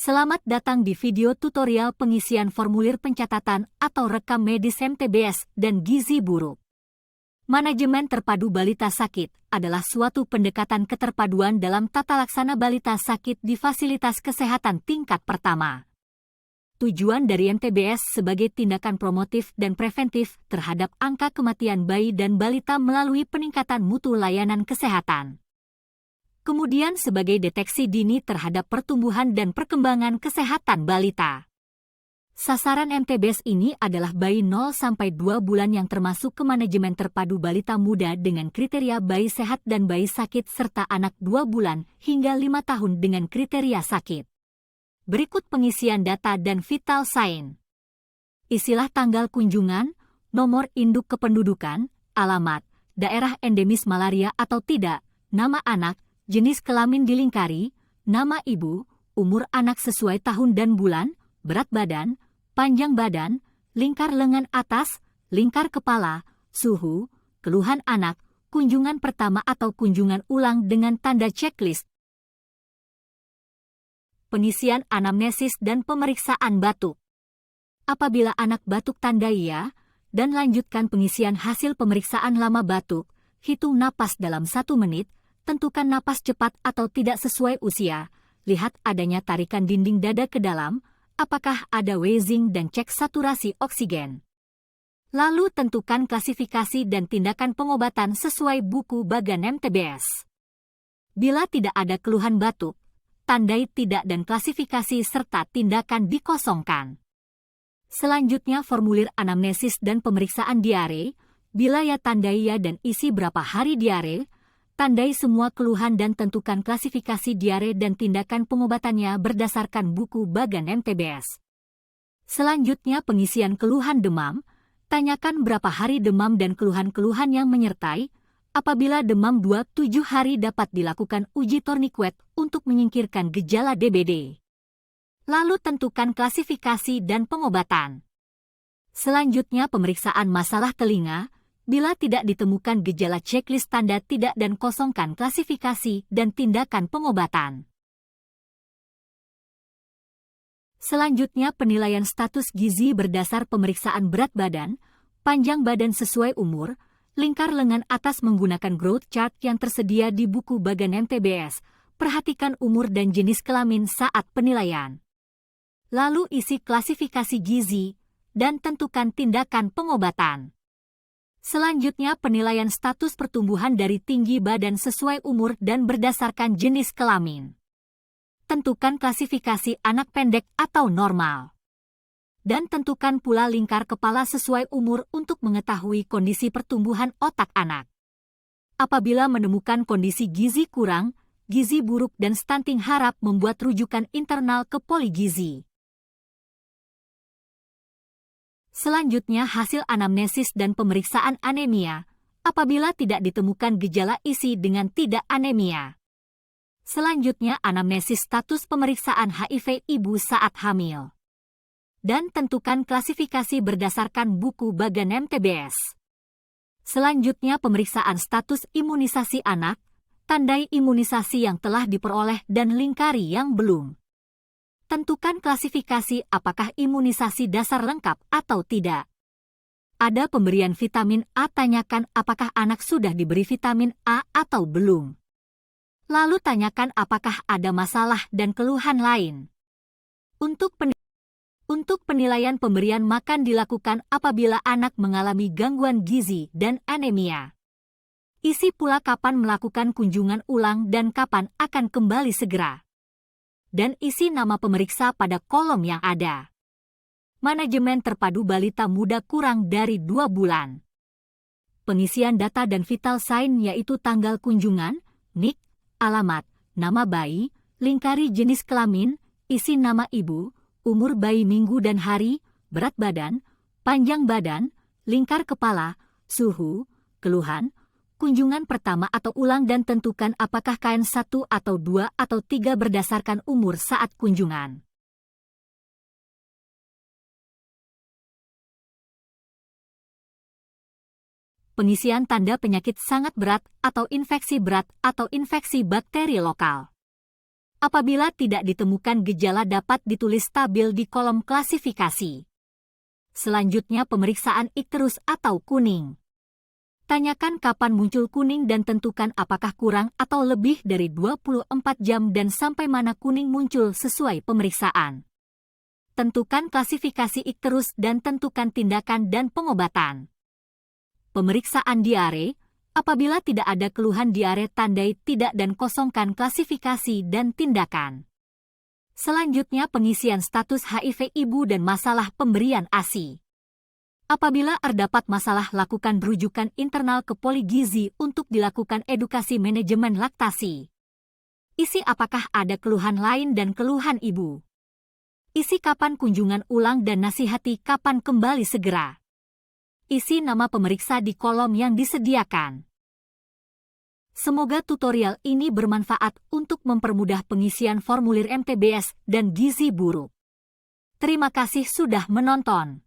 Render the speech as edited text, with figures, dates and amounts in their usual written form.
Selamat datang di video tutorial pengisian formulir pencatatan atau rekam medis MTBS dan gizi buruk. Manajemen terpadu balita sakit adalah suatu pendekatan keterpaduan dalam tata laksana balita sakit di fasilitas kesehatan tingkat pertama. Tujuan dari MTBS sebagai tindakan promotif dan preventif terhadap angka kematian bayi dan balita melalui peningkatan mutu layanan kesehatan. Kemudian sebagai deteksi dini terhadap pertumbuhan dan perkembangan kesehatan balita. Sasaran MTBS ini adalah bayi 0-2 bulan yang termasuk ke manajemen terpadu balita muda dengan kriteria bayi sehat dan bayi sakit serta anak 2 bulan hingga 5 tahun dengan kriteria sakit. Berikut pengisian data dan vital sign. Isilah tanggal kunjungan, nomor induk kependudukan, alamat, daerah endemis malaria atau tidak, nama anak, jenis kelamin dilingkari, nama ibu, umur anak sesuai tahun dan bulan, berat badan, panjang badan, lingkar lengan atas, lingkar kepala, suhu, keluhan anak, kunjungan pertama atau kunjungan ulang dengan tanda checklist. Pengisian anamnesis dan pemeriksaan batuk. Apabila anak batuk tanda iya, dan lanjutkan pengisian hasil pemeriksaan lama batuk, hitung napas dalam 1 menit, tentukan napas cepat atau tidak sesuai usia, lihat adanya tarikan dinding dada ke dalam, apakah ada wheezing dan cek saturasi oksigen. Lalu tentukan klasifikasi dan tindakan pengobatan sesuai buku bagan MTBS. Bila tidak ada keluhan batuk, tandai tidak dan klasifikasi serta tindakan dikosongkan. Selanjutnya formulir anamnesis dan pemeriksaan diare, bila ya tandai ya dan isi berapa hari diare, tandai semua keluhan dan tentukan klasifikasi diare dan tindakan pengobatannya berdasarkan buku bagan MTBS. Selanjutnya pengisian keluhan demam, tanyakan berapa hari demam dan keluhan-keluhan yang menyertai. Apabila demam 2-7 hari dapat dilakukan uji tourniquet untuk menyingkirkan gejala DBD. Lalu tentukan klasifikasi dan pengobatan. Selanjutnya pemeriksaan masalah telinga. Bila tidak ditemukan gejala checklist tanda tidak dan kosongkan klasifikasi dan tindakan pengobatan. Selanjutnya penilaian status gizi berdasar pemeriksaan berat badan, panjang badan sesuai umur, lingkar lengan atas menggunakan growth chart yang tersedia di buku bagan MTBS, perhatikan umur dan jenis kelamin saat penilaian. Lalu isi klasifikasi gizi, dan tentukan tindakan pengobatan. Selanjutnya penilaian status pertumbuhan dari tinggi badan sesuai umur dan berdasarkan jenis kelamin. Tentukan klasifikasi anak pendek atau normal. Dan tentukan pula lingkar kepala sesuai umur untuk mengetahui kondisi pertumbuhan otak anak. Apabila menemukan kondisi gizi kurang, gizi buruk dan stunting harap membuat rujukan internal ke poligizi. Selanjutnya hasil anamnesis dan pemeriksaan anemia, apabila tidak ditemukan gejala isi dengan tidak anemia. Selanjutnya anamnesis status pemeriksaan HIV ibu saat hamil. Dan tentukan klasifikasi berdasarkan buku bagan MTBS. Selanjutnya pemeriksaan status imunisasi anak, tandai imunisasi yang telah diperoleh dan lingkari yang belum. Tentukan klasifikasi apakah imunisasi dasar lengkap atau tidak. Ada pemberian vitamin A, tanyakan apakah anak sudah diberi vitamin A atau belum. Lalu tanyakan apakah ada masalah dan keluhan lain. Untuk penilaian pemberian makan dilakukan apabila anak mengalami gangguan gizi dan anemia. Isi pula kapan melakukan kunjungan ulang dan kapan akan kembali segera. Dan isi nama pemeriksa pada kolom yang ada. Manajemen terpadu balita muda kurang dari 2 bulan. Pengisian data dan vital sign yaitu tanggal kunjungan, NIK, alamat, nama bayi, lingkari jenis kelamin, isi nama ibu, umur bayi minggu dan hari, berat badan, panjang badan, lingkar kepala, suhu, keluhan, kunjungan pertama atau ulang dan tentukan apakah KN 1 atau 2 atau 3 berdasarkan umur saat kunjungan. Pengisian tanda penyakit sangat berat atau infeksi bakteri lokal. Apabila tidak ditemukan gejala dapat ditulis stabil di kolom klasifikasi. Selanjutnya pemeriksaan ikterus atau kuning. Tanyakan kapan muncul kuning dan tentukan apakah kurang atau lebih dari 24 jam dan sampai mana kuning muncul sesuai pemeriksaan. Tentukan klasifikasi ikterus dan tentukan tindakan dan pengobatan. Pemeriksaan diare. Apabila tidak ada keluhan diare, tandai tidak dan kosongkan klasifikasi dan tindakan. Selanjutnya pengisian status HIV ibu dan masalah pemberian ASI. Apabila terdapat masalah, lakukan rujukan internal ke Poligizi untuk dilakukan edukasi manajemen laktasi. Isi apakah ada keluhan lain dan keluhan ibu. Isi kapan kunjungan ulang dan nasihati kapan kembali segera. Isi nama pemeriksa di kolom yang disediakan. Semoga tutorial ini bermanfaat untuk mempermudah pengisian formulir MTBS dan gizi buruk. Terima kasih sudah menonton.